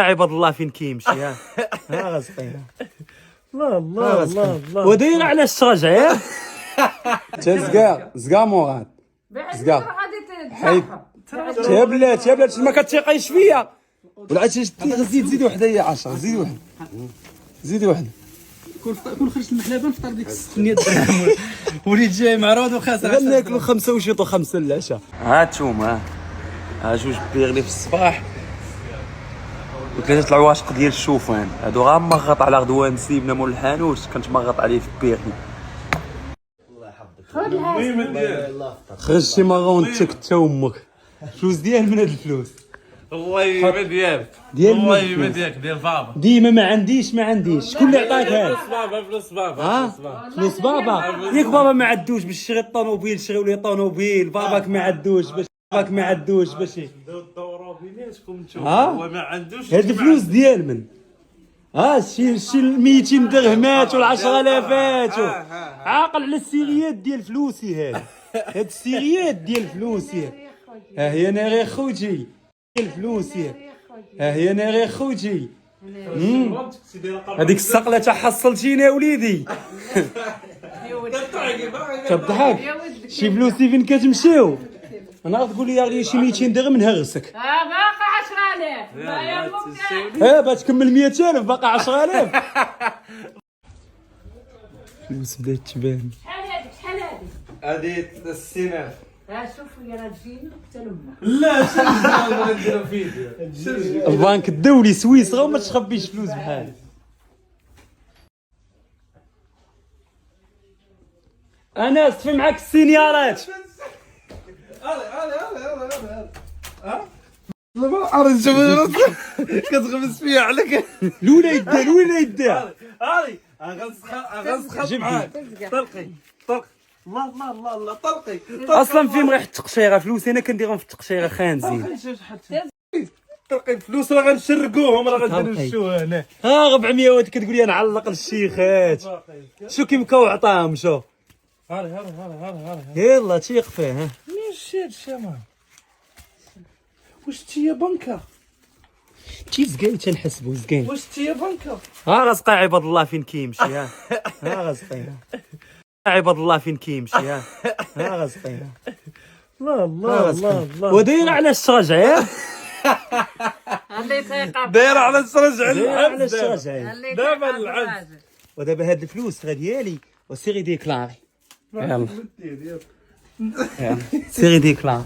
عباد الله فين كيمشي ها غاسقيها الله الله الله الله وداير على الشرج ياك زكا مورات زكا حيد تياب ما كتيقيش فيا ولا عرفتي زيد وحده هي 10 زيد واحد كون خرجت من الحلبه نفطر ديك 600 درهم وليت جاي معروض وخاسر غير ناكلو 5 وشيطو 5 العشاء. ها نتوما ها جوج بيغلي في الصباح وثلاثه العواشق ديال الشوفان هادو غا مغط على غدوان سيبنا مول الحانوت كنت مغط عليه في بيغلي. خرجتي مره وانت كنت امك فلوس ديال من هاد الفلوس والله ما ديالك والله ما ديالك ديال بابا ديما ما عنديش شكون اللي عطاك هاد فلوس بابا ها فلوس بابا ياك بابا ما عندوش باش يشري الطوموبيل شريو لي طوموبيل باباك ما عندوش باش الدوره بيناتكم نتوما ها؟ هو ما عندوش هاد الفلوس ديال من شي 200 درهمات ولا 10000 عاقل على السيريات ديال فلوسي هاد السيريات ديال فلوسي ها هي انا غير خوتي ديال فلوسي ها هي انا غير خوتي هذيك الصقله حصلتينا يا وليدي كضحك شي فلوسي فين كتمشيو انا تقول لي غير شي 200 درهم نهرسك باقي 10000 يا امك بتكمل 100000 باقي 10000 فلوس بدات تبان شحال هادي هذه السنه شوف يا راه تجينا حتى لما لا شنو نديرو فيديو البنك الدولي سويسرا وما تخبيش فلوس بحال انا صفي معاك السينيارات كتغمس فيا عليك لولا يدار هادي غنسخن معاك طلقي الله طلقي اصلا فين غير التقشيره فلوس انا كنديرهم في التقشيره خانزين طلقي فلوس راه غنشرقوهم راه غنديرو هنا ها 400 وانت كتقول لي نعلق للشيخات شو كي مكوعطاهم شو هاري يلا تيق فيه ها ماشي هادشي ما واش تي بنكه تي زكاي تنحسبو زكاي واش تي بنكه ها غاسقي عباد الله فين كيمشي ها غاسقيها عباد الله فين كيمشي ها غاسقيها الله الله الله وداير على الشرج ياك اللي تيقف داير على السرج على على العبد الشرج دابا العبد ودابا هاد الفلوس راه ديالي وسيري ديكلاري يلا سيري ديكلاري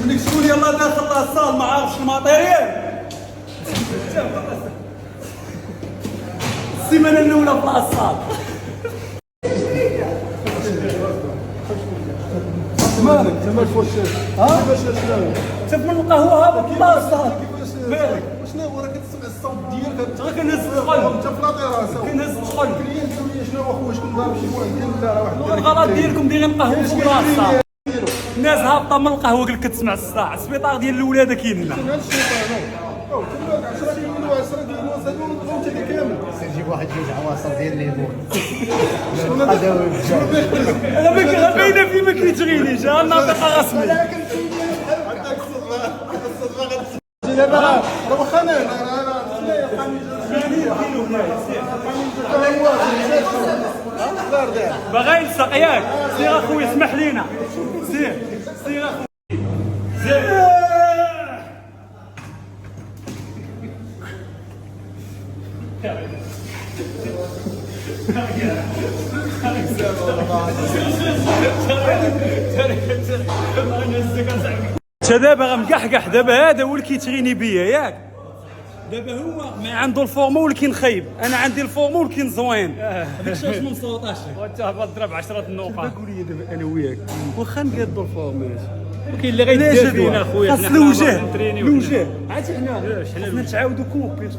منك شكون يلا داخل لاصال ما عارفش الماتيريال السيمانه الاولى في لاصال تما الفوشاش كيفاش شنو شوف من القهوه هذا في لاصال مالك شنو هو راه كتسمع الصوت ديالك غير كنهز الدخل انت في لاطيراسه كنهز الدخل شنو هو خويا شكون ضارب شي واحد ديال لا راه واحد الغلط ديالكم دايرين قهوه في لاصال الناس هابطه من القهوه قال كتسمع الساعه السبيطار ديال الولاده كاين هنا هذا الشيطان او تما 10 كيلو 10 ديال الوسط وانت اللي كامل نجيب واحد جوج عواصر ديال الليمون انا باينه في ما كيتغينيش ها الناطقه رسمي دابا راه واخا انا باغي يلصق ياك سير اخويا اسمح لينا سير اخويا انت دابا غمقحقح دابا هذا هو اللي كيتغيني بيا ياك دابا هو ما عنده الفورمه ولكن خايب انا عندي الفورمه ولكن زوين هذاك شي ما مصوتاش وانت ضرب 10 النقط قول لي دابا انا وياك واخا نقادو الفورمات كاين اللي غيدير فينا اخويا خاص الوجه عرفتي حنا خاصنا نتعاودوا كوبي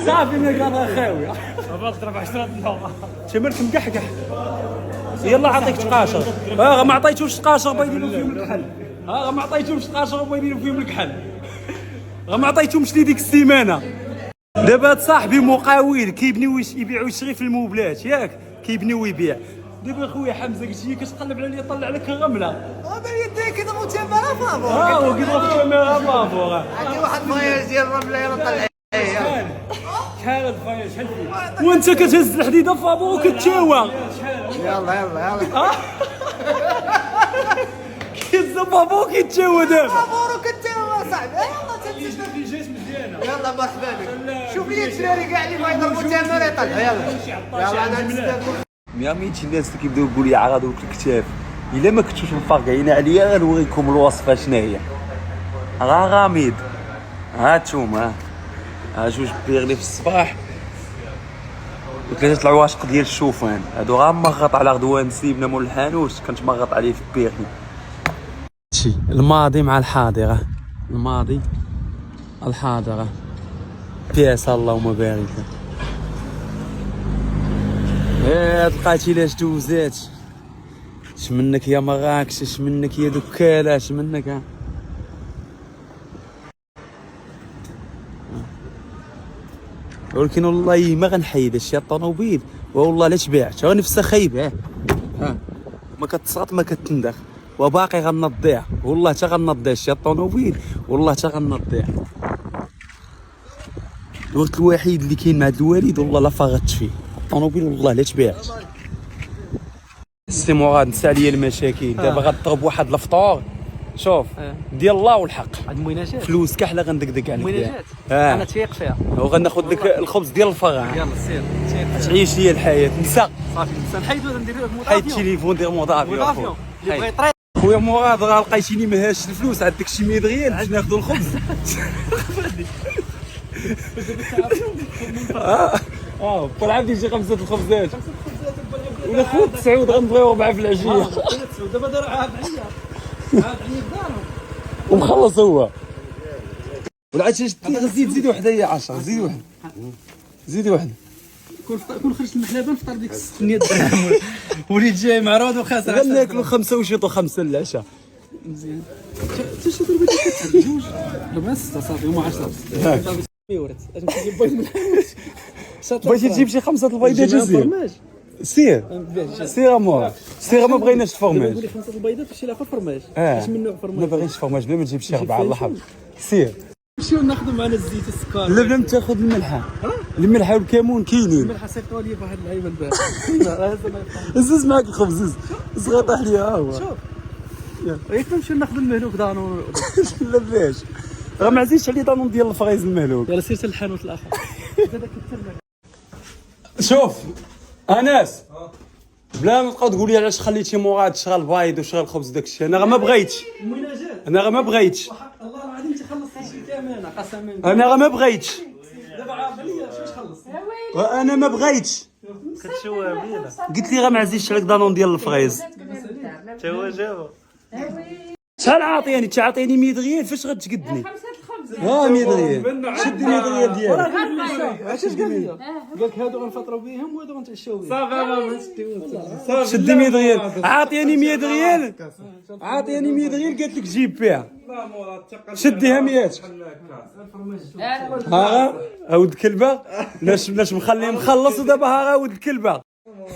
صافي ما كان خاوي ضرب 10 النقط انت مالك مقحقح يلا عطيك تقاشر ما عطيتوش تقاشر بايدينو فيهم الكحل ما عطيتهمش تقاشر بايدينو فيهم الكحل ما عطيتهمش لي ديك السيمانه دابا هاد صاحبي مقاول كيبني يبيع ويشري في الموبلات ياك كيبني ويبيع. دابا خويا حمزه قلتي كتقلب على اللي يطلع لك الرمله. هذا يديك كذا متابعه فابور. وكيضرب الكاميرا فابور. عندي واحد فاير ديال الرمله يطلع شحال الفاير شحال فيه؟ وانت كتهز الحديده فابور وكتشاوى. يلا يلا يلا كيهز فابور كيتشاوى دابا. فابور وكتاوى صاحبي. يلا تنسى في جات مزيانه. يلا مرحبا بك. شوف لي الدراري كاع اللي بغا يضربوا الكاميرا يطلعوا. يلا انا نستافد. ميتي الناس اللي كيبداو يقولوا لي عا دوك الكتاف الا ما كنتوش مفرقعين عليا غنوريكم الوصفه شنو هي. غامض ها نتوما ها جوج بيغلي في الصباح وثلاثه العواشق ديال الشوفان هادو غنمغط على غدوان سيبنا مول الحانوت كنتمغط عليه في بيغلي. الماضي مع الحاضره، الماضي الحاضره بياس اللهم بارك. لقيتي لاش دوزات اش منك يا مراكش اش منك يا دكاله اش منك ولكن والله ما غنحيد هادشي الطوموبيل والله لا تباعت نفسها خايبه ها ما كتسقط ما كتندخ وباقي غنضيع والله حتى غنضيع هادشي الطوموبيل والله حتى غنضيع. الوقت الوحيد اللي كاين مع هاد الوالد والله لا فاغت فيه الطوموبيل والله لا تباعت. السي مراد نسى عليا المشاكل دابا غتضرب واحد الفطور شوف ديال الله والحق عند المناجات فلوس كحله غندقدق عليك المناجات انا تيق فيها وغناخذ لك الخبز ديال الفرع. يلا سير تعيش ليا الحياه نسى صافي نحيدو ندير حيد التليفون دير مضافي اللي بغى يطري. خويا مراد راه لقيتيني ماهاش الفلوس عندك شي 100 ريال باش ناخذ الخبز. والعبد يجي 5 الخبزات ولا خويا 9 غنبغيو 4 في العشيه دابا دار عاد عليا عاد عليا بدارو ومخلص هو. والعاد زيد وحده هي 10 زيد واحد زيد واحد. كون خرجت من الحلبه نفطر ديك 600 درهم وليت جاي معروض وخاسر. غناكلو 5 وشيطو 5 للعشاء. مزيان حتى شي ضربه ديك جوج دابا 6 صافي هما 10 يورث اش نمشي نجيب بيض من الحوت. بغيتي تجيب شي 5 البيضات جوج سير سير امور سير ما بغيناش الفرماج. قولي 5 البيضات وشي الاخر فرماج. اه اش من نوع ما فرماج؟ باغيش فرماج بلا ما تجيب شي 4 الله يحفظك. سير نمشيو ناخذ معنا الزيت السكر. لا بلا ما تاخذ الملحه الملحه والكمون كاينين. الملحه صيفطوا لي بواحد اللعيبه البارح. زز معاك الخبز زز غير طيح ليها ها هو. شوف ياك نمشيو ناخذ المهلوك دانون. لا باش راه ما عزيزش عليه دانون ديال الفريز المهلوك. يلا سير للحانوت الاخر. شوف انس بلا ما تبقى تقول لي علاش خليتي مراد شغل البيض وشغل الخبز داكشي انا غير ما بغيتش المناجات انا غير ما بغيتش الله العظيم تخلص هادشي كامل قسما انا غير ما بغيتش دابا عارف ليا شنو تخلص. انا ما بغيتش كتشوى بينا قلت لي غير ما عزيزش عليك دانون ديال الفريز. تا هو جابها. شحال عاطيني تعطيني 100 ريال فاش غتقدني 5 الخبز. 100 ريال شد 100 ريال ديالك عرفتي اش قال لي؟ قال لك هادو غنفطروا بهم وهادو غنتعشاو بهم. صافي شد 100 ريال عاطيني 100 ريال عاطيني 100 ريال قالت لك جيب فيها شديها 100 ها ولد الكلبه لاش مخليه مخلص ودابا ها ولد الكلبه.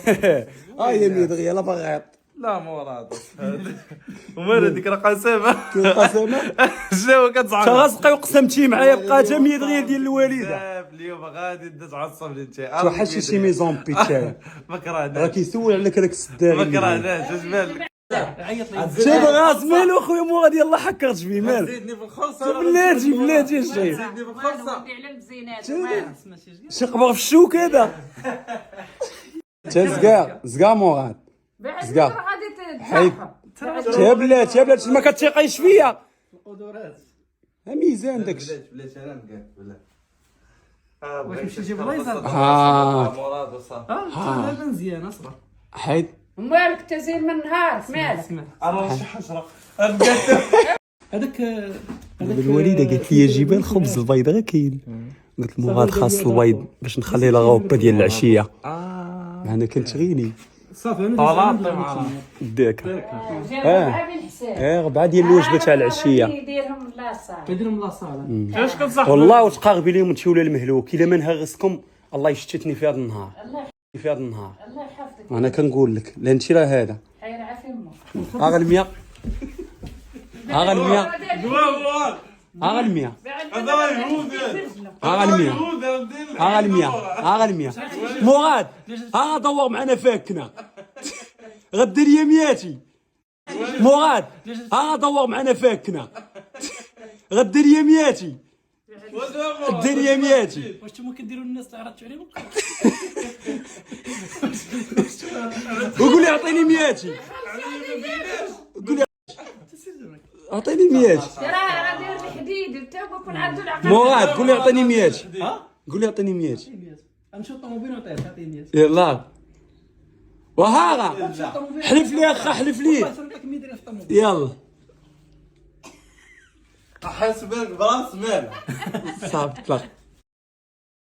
ها هي 100 ريال بغيط لا مراد ومال هذيك راه قسامه قسمه شنو كتزعم تغسقي وقسمتي معايا بقات 100 ريال ديال الوالده. اليوم غادي تعصب لي انت شحال شي ميزون بيتاعي ما راه كرهناش كيسول عليك هذاك السداري ما كرهناش اش بالك شوف راس مالو خويا مراد يلاه حكرت فيه مال زيدني في الخلصه بلاتي بلاتي الشيء زيدني في الخلصه على المزينات. شي قبر في الشوك هذا تا زكا مراد زكا. غادي حيد يا بلاتي ما كتيقيش فيا القدرات ها ميزان داكشي بلاش انا نقاد بلا واش نمشي نجيب بلايصه. مراد وصافي دابا مزيان اصبر. حيد مالك تزين من النهار مالك. انا شي حشره هذاك الوالده قالت لي جيب الخبز البيض غير كاين قلت مراد خاص البيض باش نخلي لا غوبه ديال العشيه. انا كنت غيني صافي انا داك جاب بالحساب. 4 ديال الوجبه تاع العشيه يديرهم لاصال. كيديرهم لاصاله. اش كنصح والله وتقاربي لهم تمشيو للمهلوك الا ما نهغسكم الله يشتتني في هذا النهار. في هذا النهار الله يحفظك. انا كنقول لك لا نشري هذا حير عفمه. اغا المية اغا المية اغا المية اغا المية اغا المية اغا المية مراد اغا دور معنا فاكنا غدير لي مياتي مراد اغا دور معنا فاكنا غدير لي مياتي دير لي مياتي واش نتوما كديروا الناس تعرضتوا عليهم؟ وقول لي اعطيني مياتي قول لي اعطيني مياتي راه غادير الحديد انت بكون عنده العقل. مراد قول لي اعطيني مياتي قول لي اعطيني مياتي غنمشيو للطوموبيل ونعطيه تعطيني يلا وهاغا حلف لي اخا حلف لي صرت كمية ديال الطوموبيل. يلا حاسبك براس مال صافي طلق